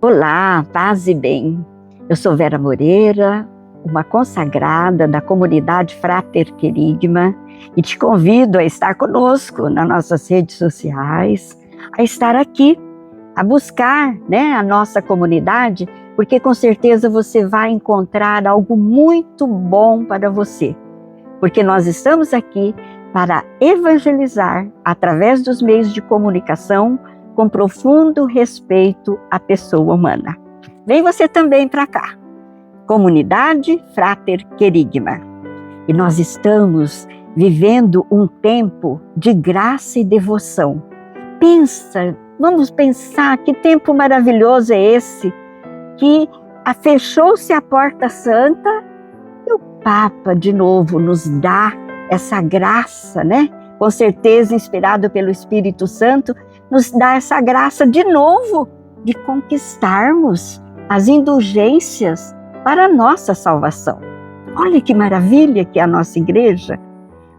Olá, paz e bem. Eu sou Vera Moreira, uma consagrada da comunidade Frater Querigma, e te convido a estar conosco nas nossas redes sociais, a estar aqui, a buscar, a nossa comunidade, porque com certeza você vai encontrar algo muito bom para você. Porque nós estamos aqui para evangelizar através dos meios de comunicação, com profundo respeito à pessoa humana. Vem você também para cá. Comunidade Frater Querigma. E nós estamos vivendo um tempo de graça e devoção. Vamos pensar que tempo maravilhoso é esse, que fechou-se a porta santa e o Papa de novo nos dá essa graça, Com certeza inspirado pelo Espírito Santo, nos dá essa graça de novo de conquistarmos as indulgências para a nossa salvação. Olha que maravilha que é a nossa igreja,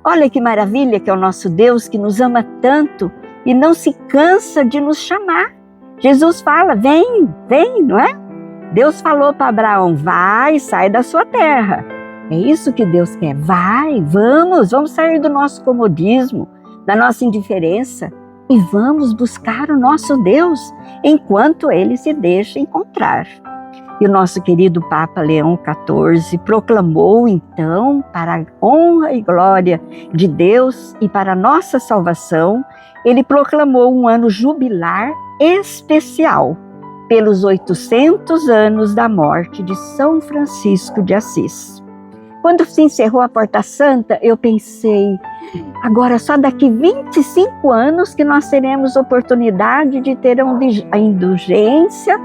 olha que maravilha que é o nosso Deus que nos ama tanto e não se cansa de nos chamar. Jesus fala, vem, não é? Deus falou para Abraão, vai, sai da sua terra. É isso que Deus quer, vamos sair do nosso comodismo, da nossa indiferença, e vamos buscar o nosso Deus enquanto Ele se deixa encontrar. E o nosso querido Papa Leão XIV proclamou então, para a honra e glória de Deus e para a nossa salvação, ele proclamou um ano jubilar especial pelos 800 anos da morte de São Francisco de Assis. Quando se encerrou a Porta Santa, eu pensei, agora só daqui 25 anos que nós teremos oportunidade de ter a indulgência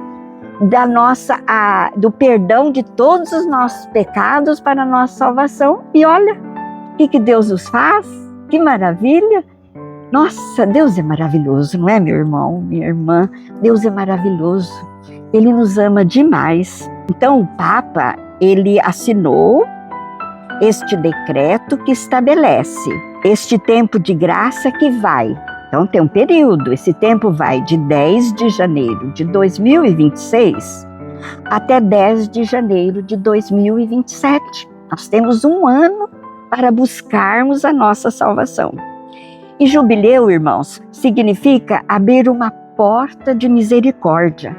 do perdão de todos os nossos pecados para a nossa salvação. E olha, o que Deus nos faz? Que maravilha! Nossa, Deus é maravilhoso, não é, meu irmão, minha irmã? Deus é maravilhoso, Ele nos ama demais. Então o Papa, ele assinou este decreto que estabelece este tempo de graça que vai. Então tem um período, esse tempo vai de 10 de janeiro de 2026 até 10 de janeiro de 2027. Nós temos um ano para buscarmos a nossa salvação. E jubileu, irmãos, significa abrir uma porta de misericórdia.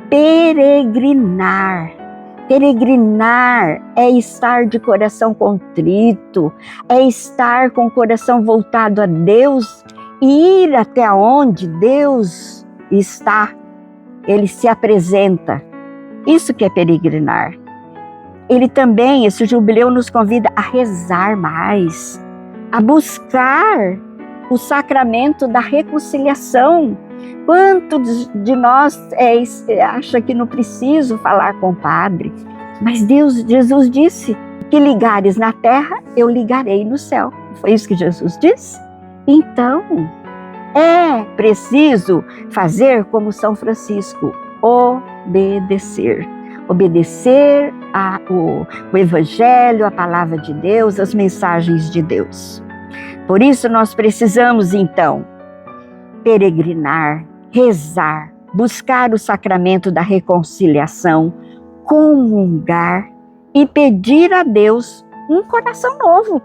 Peregrinar. Peregrinar é estar de coração contrito, é estar com o coração voltado a Deus e ir até onde Deus está, Ele se apresenta. Isso que é peregrinar. Ele também, esse jubileu, nos convida a rezar mais, a buscar o sacramento da reconciliação. Quantos de nós acha que não preciso falar com o Padre? Mas Jesus disse que ligares na terra, eu ligarei no céu. Foi isso que Jesus disse? Então, é preciso fazer como São Francisco, obedecer. Obedecer o Evangelho, a palavra de Deus, as mensagens de Deus. Por isso nós precisamos então peregrinar, rezar, buscar o sacramento da reconciliação, comungar e pedir a Deus um coração novo.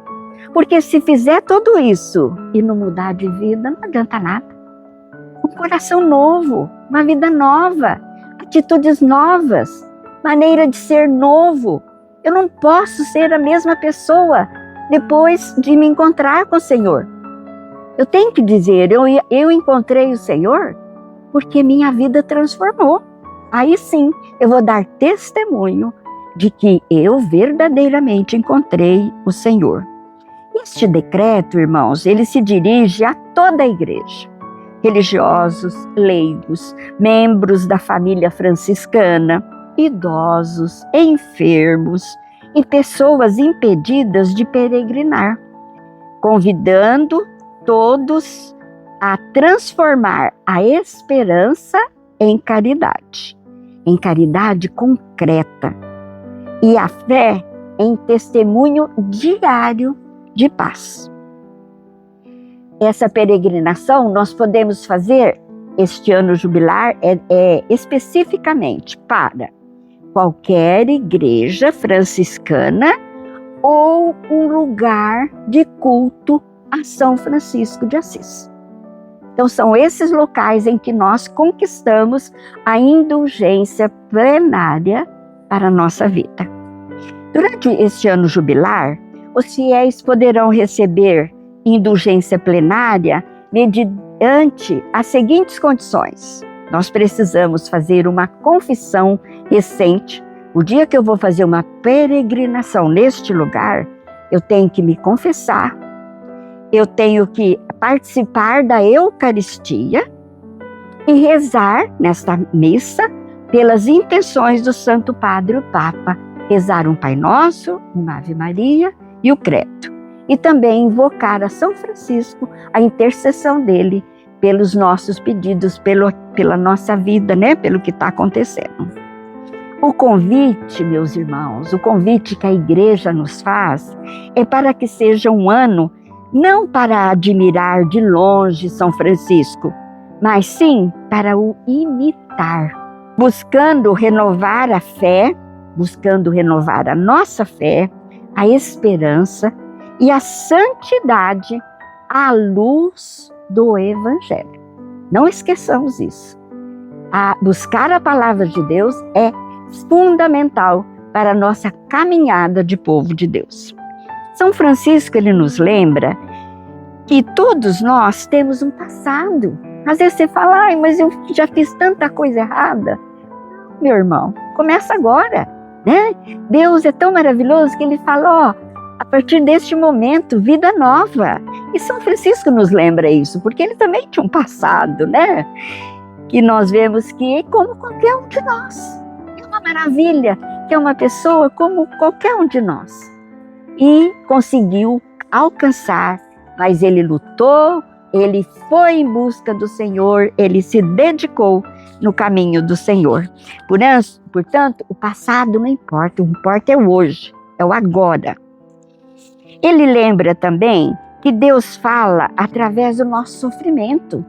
Porque se fizer tudo isso e não mudar de vida, não adianta nada. Um coração novo, uma vida nova, atitudes novas, maneira de ser novo. Eu não posso ser a mesma pessoa depois de me encontrar com o Senhor. Eu tenho que dizer, eu encontrei o Senhor porque minha vida transformou. Aí sim, eu vou dar testemunho de que eu verdadeiramente encontrei o Senhor. Este decreto, irmãos, ele se dirige a toda a igreja. Religiosos, leigos, membros da família franciscana, idosos, enfermos e pessoas impedidas de peregrinar, convidando todos a transformar a esperança em caridade concreta, e a fé em testemunho diário de paz. Essa peregrinação nós podemos fazer este ano jubilar é especificamente para qualquer igreja franciscana ou um lugar de culto a São Francisco de Assis. Então, são esses locais em que nós conquistamos a indulgência plenária para a nossa vida. Durante este ano jubilar, os fiéis poderão receber indulgência plenária mediante as seguintes condições. Nós precisamos fazer uma confissão recente. O dia que eu vou fazer uma peregrinação neste lugar, eu tenho que me confessar, eu tenho que participar da Eucaristia e rezar nesta missa pelas intenções do Santo Padre o Papa, rezar um Pai Nosso, uma Ave Maria e o Credo. E também invocar a São Francisco, a intercessão dele pelos nossos pedidos, pela nossa vida, né? Pelo que está acontecendo. O convite, meus irmãos, o convite que a igreja nos faz é para que seja um ano não para admirar de longe São Francisco, mas sim para o imitar, buscando renovar a fé, buscando renovar a nossa fé, a esperança e a santidade à luz do Evangelho. Não esqueçamos isso. Buscar a palavra de Deus é fundamental para a nossa caminhada de povo de Deus. São Francisco, ele nos lembra que todos nós temos um passado. Às vezes você fala, mas eu já fiz tanta coisa errada. Não, meu irmão, começa agora, né? Deus é tão maravilhoso que ele fala, a partir deste momento, vida nova. E São Francisco nos lembra isso, porque ele também tinha um passado, né? Que nós vemos que é como qualquer um de nós. É uma maravilha, que é uma pessoa como qualquer um de nós. E conseguiu alcançar, mas ele lutou, ele foi em busca do Senhor, ele se dedicou no caminho do Senhor. Portanto, o passado não importa, o que importa é o hoje, é o agora. Ele lembra também que Deus fala através do nosso sofrimento.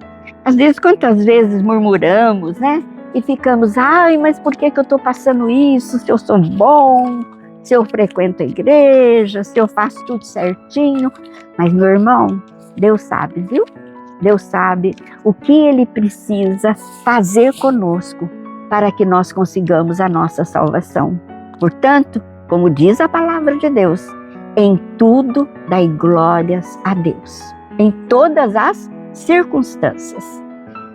Às vezes, quantas vezes murmuramos, né? E ficamos, mas por que eu estou passando isso? Se eu sou bom, se eu frequento a igreja, se eu faço tudo certinho. Mas, meu irmão, Deus sabe, viu? Deus sabe o que Ele precisa fazer conosco para que nós consigamos a nossa salvação. Portanto, como diz a palavra de Deus, em tudo dai glórias a Deus, em todas as circunstâncias.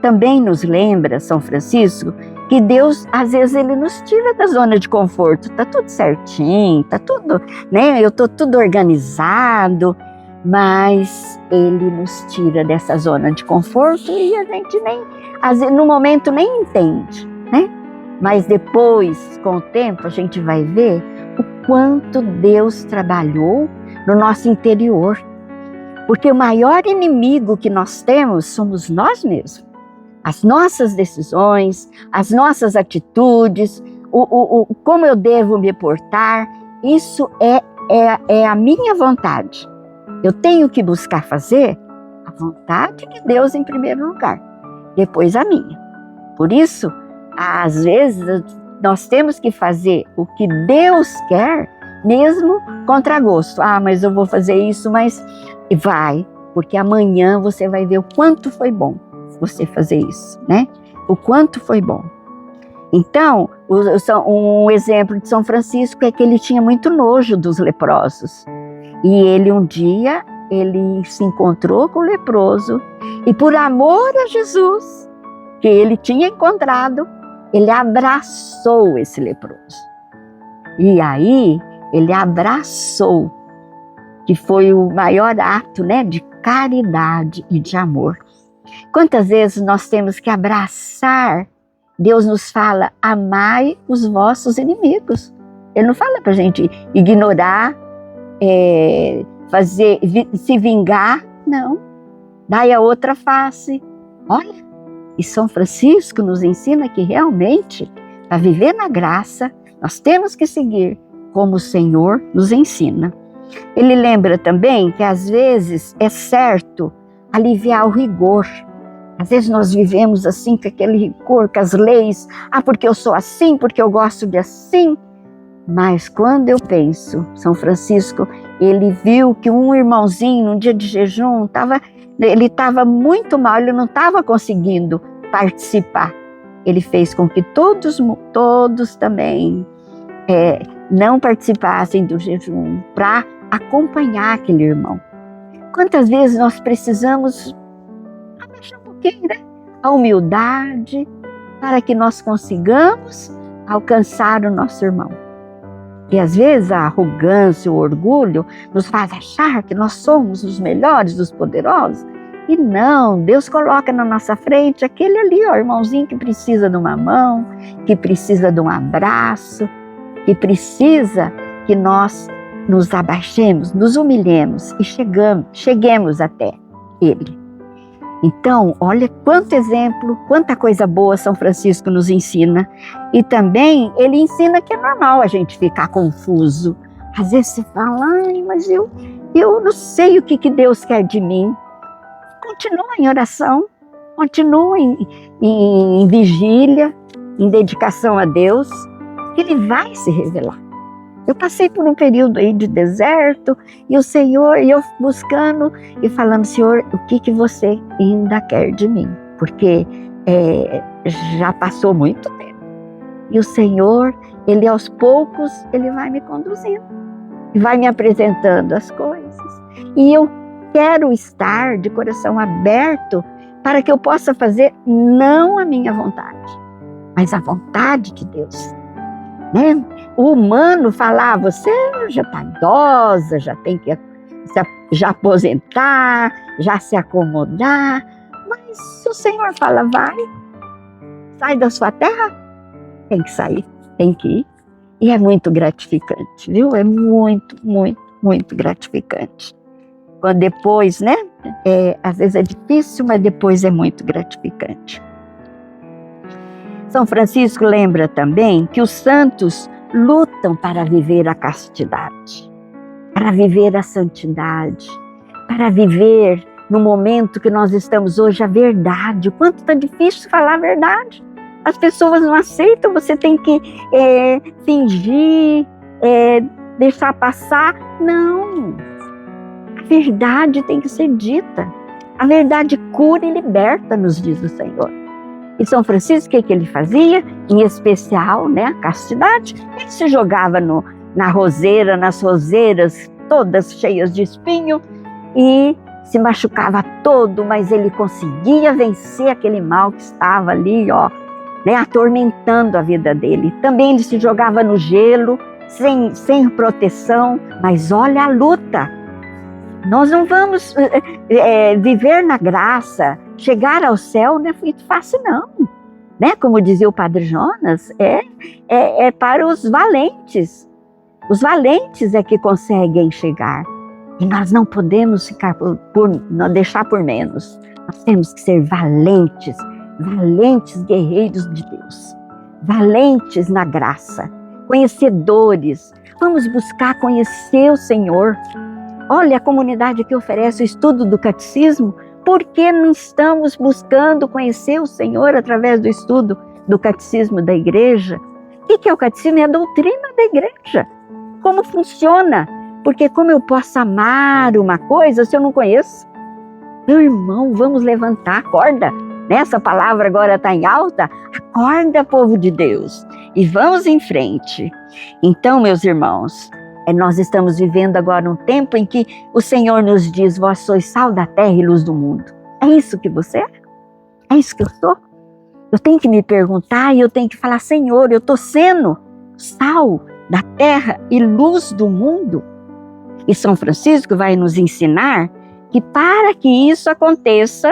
Também nos lembra, São Francisco, que Deus, às vezes, Ele nos tira da zona de conforto. Tá tudo certinho, tá tudo, né? Eu tô tudo organizado, mas Ele nos tira dessa zona de conforto e a gente nem, às vezes, no momento nem entende, né? Mas depois, com o tempo, a gente vai ver o quanto Deus trabalhou no nosso interior. Porque o maior inimigo que nós temos somos nós mesmos. As nossas decisões, as nossas atitudes, como eu devo me portar, isso é a minha vontade. Eu tenho que buscar fazer a vontade de Deus em primeiro lugar, depois a minha. Por isso, às vezes, nós temos que fazer o que Deus quer, mesmo contra gosto. Mas eu vou fazer isso, mas vai, porque amanhã você vai ver o quanto foi bom você fazer isso, né? O quanto foi bom. Então, um exemplo de São Francisco é que ele tinha muito nojo dos leprosos. E ele um dia, ele se encontrou com o leproso e por amor a Jesus, que ele tinha encontrado, ele abraçou esse leproso. E aí, ele abraçou, que foi o maior ato, né, de caridade e de amor. Quantas vezes nós temos que abraçar? Deus nos fala, amai os vossos inimigos. Ele não fala para a gente ignorar, se vingar, não. Dai a outra face. Olha, e São Francisco nos ensina que realmente, para viver na graça, nós temos que seguir como o Senhor nos ensina. Ele lembra também que às vezes é certo aliviar o rigor, Às vezes nós vivemos assim, com aquele rigor, com as leis. Porque eu sou assim, porque eu gosto de assim. Mas quando eu penso, São Francisco, ele viu que um irmãozinho, num dia de jejum, ele estava muito mal, ele não estava conseguindo participar. Ele fez com que todos também não participassem do jejum, para acompanhar aquele irmão. Quantas vezes nós precisamos abaixar um pouquinho, né? A humildade, para que nós consigamos alcançar o nosso irmão. E às vezes a arrogância, o orgulho nos faz achar que nós somos os melhores, os poderosos. E não, Deus coloca na nossa frente aquele ali, ó, irmãozinho que precisa de uma mão, que precisa de um abraço, que precisa que nós nos abaixemos, nos humilhemos e cheguemos até ele. Então, olha quanto exemplo, quanta coisa boa São Francisco nos ensina. E também ele ensina que é normal a gente ficar confuso. Às vezes você fala, mas eu não sei o que Deus quer de mim. Continua em oração, continua em vigília, em dedicação a Deus, que Ele vai se revelar. Eu passei por um período aí de deserto, e o Senhor, e eu buscando e falando, Senhor, o que você ainda quer de mim? Porque já passou muito tempo. E o Senhor, Ele aos poucos, Ele vai me conduzindo, e vai me apresentando as coisas. E eu quero estar de coração aberto para que eu possa fazer não a minha vontade, mas a vontade de Deus. Né? O humano fala, você já está idosa, já tem que já aposentar, já se acomodar. Mas se o Senhor fala, sai da sua terra, tem que sair, tem que ir. E é muito gratificante, viu? É muito, muito, muito gratificante. Quando depois, né? Às vezes é difícil, mas depois é muito gratificante. São Francisco lembra também que os santos lutam para viver a castidade, para viver a santidade, para viver no momento que nós estamos hoje a verdade. O quanto está difícil falar a verdade. As pessoas não aceitam, você tem que fingir, deixar passar. Não, a verdade tem que ser dita. A verdade cura e liberta, nos diz o Senhor. E São Francisco, o que ele fazia? Em especial, né, a castidade. Ele se jogava nas roseiras todas cheias de espinho e se machucava todo, mas ele conseguia vencer aquele mal que estava ali, né, atormentando a vida dele. Também ele se jogava no gelo, sem proteção, mas olha a luta. Nós não vamos viver na graça, chegar ao céu não é muito fácil não, né? Como dizia o Padre Jonas, é para os valentes. Os valentes é que conseguem chegar. E nós não podemos ficar não deixar por menos. Nós temos que ser valentes, valentes guerreiros de Deus, valentes na graça, conhecedores. Vamos buscar conhecer o Senhor. Olha a comunidade que oferece o estudo do catecismo. Por que não estamos buscando conhecer o Senhor através do estudo do catecismo da igreja? O que é o catecismo? É a doutrina da igreja. Como funciona? Porque como eu posso amar uma coisa se eu não conheço? Meu irmão, vamos levantar, acorda. Essa palavra agora está em alta. Acorda, povo de Deus, e vamos em frente. Então, meus irmãos, nós estamos vivendo agora um tempo em que o Senhor nos diz, vós sois sal da terra e luz do mundo. É isso que você é? É isso que eu sou? Eu tenho que me perguntar e eu tenho que falar, Senhor, eu estou sendo sal da terra e luz do mundo? E São Francisco vai nos ensinar que para que isso aconteça,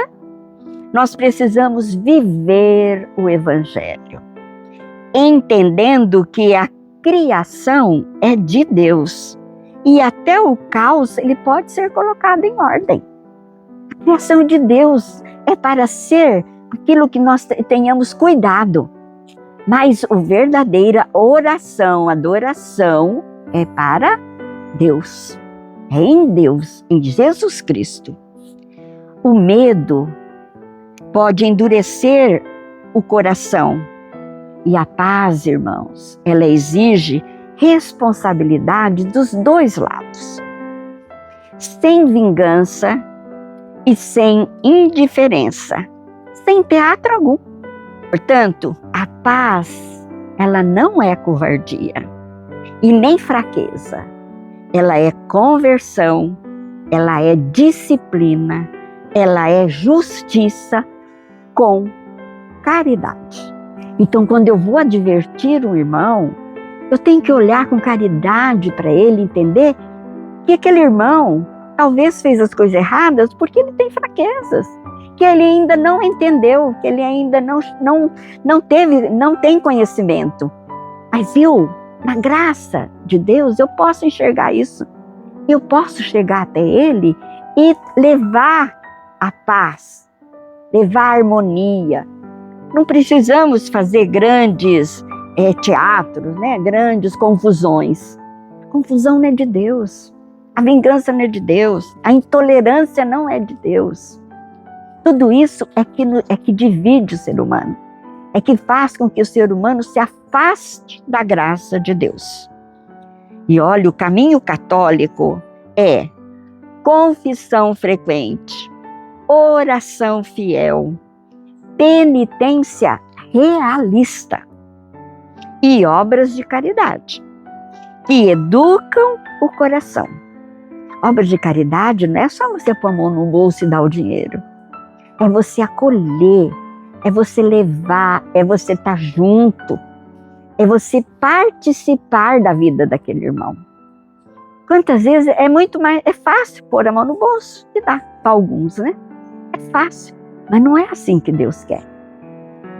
nós precisamos viver o Evangelho, entendendo que a criação é de Deus e até o caos ele pode ser colocado em ordem. A criação de Deus é para ser aquilo que nós tenhamos cuidado, mas a verdadeira oração, adoração é para Deus, é em Deus, em Jesus Cristo. O medo pode endurecer o coração. E a paz, irmãos, ela exige responsabilidade dos dois lados. Sem vingança e sem indiferença, sem teatro algum. Portanto, a paz, ela não é covardia e nem fraqueza. Ela é conversão, ela é disciplina, ela é justiça com caridade. Então, quando eu vou advertir um irmão, eu tenho que olhar com caridade para ele, entender que aquele irmão talvez fez as coisas erradas porque ele tem fraquezas, que ele ainda não entendeu, que ele ainda não tem conhecimento. Mas eu, na graça de Deus, eu posso enxergar isso. Eu posso chegar até ele e levar a paz, levar a harmonia. Não precisamos fazer grandes teatros, né? Grandes confusões. A confusão não é de Deus. A vingança não é de Deus. A intolerância não é de Deus. Tudo isso é que divide o ser humano. É que faz com que o ser humano se afaste da graça de Deus. E olha, o caminho católico é confissão frequente, oração fiel, penitência realista e obras de caridade que educam o coração. Obras de caridade não é só você pôr a mão no bolso e dar o dinheiro. É você acolher, é você levar, é você estar junto, é você participar da vida daquele irmão. Quantas vezes é fácil pôr a mão no bolso e dar para alguns, né? É fácil, mas não é assim que Deus quer.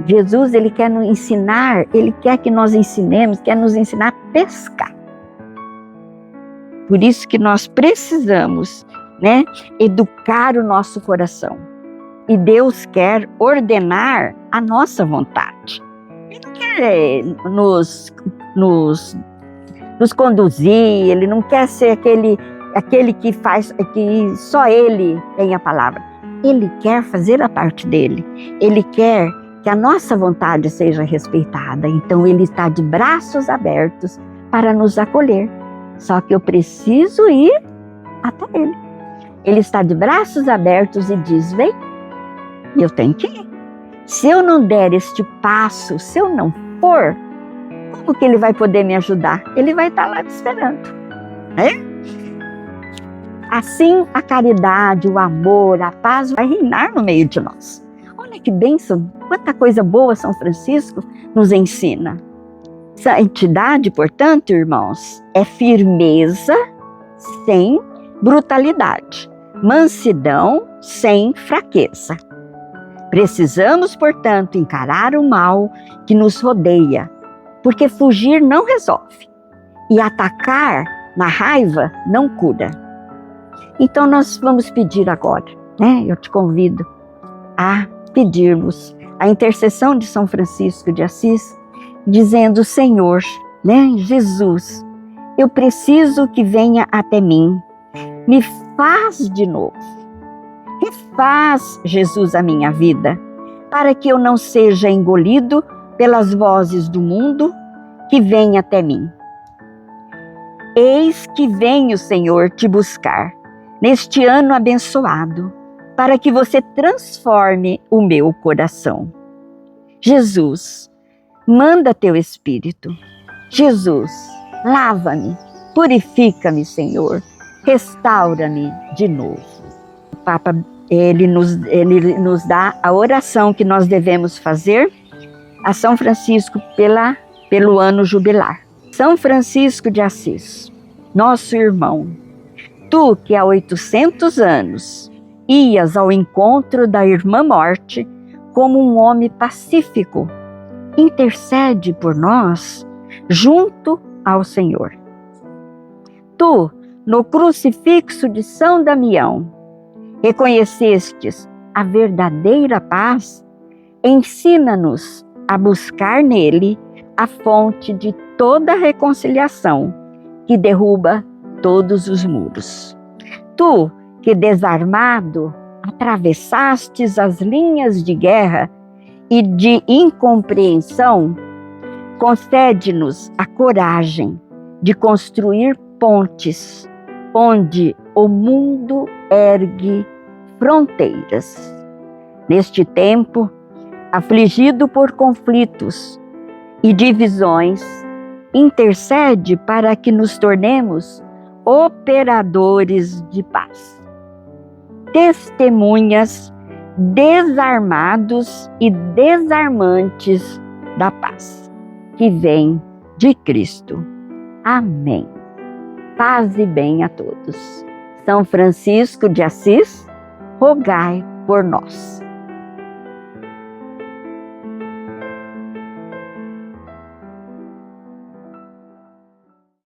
Jesus, ele quer nos ensinar, ele quer que nós ensinemos, quer nos ensinar a pescar. Por isso que nós precisamos, né, educar o nosso coração. E Deus quer ordenar a nossa vontade. Ele não quer nos conduzir, ele não quer ser aquele que faz, que só ele tem a palavra. Ele quer fazer a parte dele. Ele quer que a nossa vontade seja respeitada. Então ele está de braços abertos para nos acolher. Só que eu preciso ir até ele. Ele está de braços abertos e diz, vem. E eu tenho que ir. Se eu não der este passo, se eu não for, como que ele vai poder me ajudar? Ele vai estar lá me esperando. Né? Assim, a caridade, o amor, a paz vai reinar no meio de nós. Olha que bênção, quanta coisa boa São Francisco nos ensina. Santidade, portanto, irmãos, é firmeza sem brutalidade, mansidão sem fraqueza. Precisamos, portanto, encarar o mal que nos rodeia, porque fugir não resolve e atacar na raiva não cura. Então nós vamos pedir agora, né? Eu te convido a pedirmos a intercessão de São Francisco de Assis, dizendo, Senhor, né, Jesus, eu preciso que venha até mim, me faz de novo. Refaz, Jesus, a minha vida, para que eu não seja engolido pelas vozes do mundo que vem até mim. Eis que venho, Senhor, te buscar, neste ano abençoado, para que você transforme o meu coração. Jesus, manda teu Espírito. Jesus, lava-me, purifica-me, Senhor, restaura-me de novo. O Papa, ele nos dá a oração que nós devemos fazer a São Francisco pelo ano jubilar. São Francisco de Assis, nosso irmão, tu que há 800 anos ias ao encontro da irmã morte como um homem pacífico, intercede por nós junto ao Senhor. Tu, no crucifixo de São Damião, reconhecestes a verdadeira paz, ensina-nos a buscar nele a fonte de toda reconciliação que derruba todos os muros. Tu, que desarmado atravessastes as linhas de guerra e de incompreensão, concede-nos a coragem de construir pontes onde o mundo ergue fronteiras. Neste tempo, afligido por conflitos e divisões, intercede para que nos tornemos operadores de paz, testemunhas desarmados e desarmantes da paz que vem de Cristo. Amém. Paz e bem a todos. São Francisco de Assis, rogai por nós.